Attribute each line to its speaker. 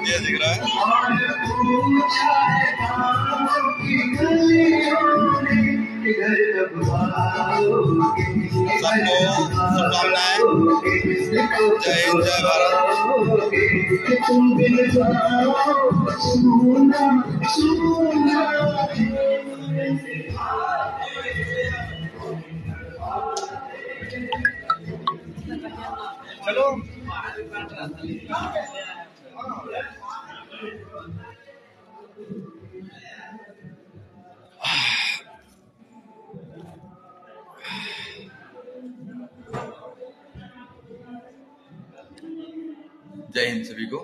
Speaker 1: ये दिख रहा है सबको शुभकामनाएं। जय हिंद, जय भारत। चलो जय हिंद सभी को।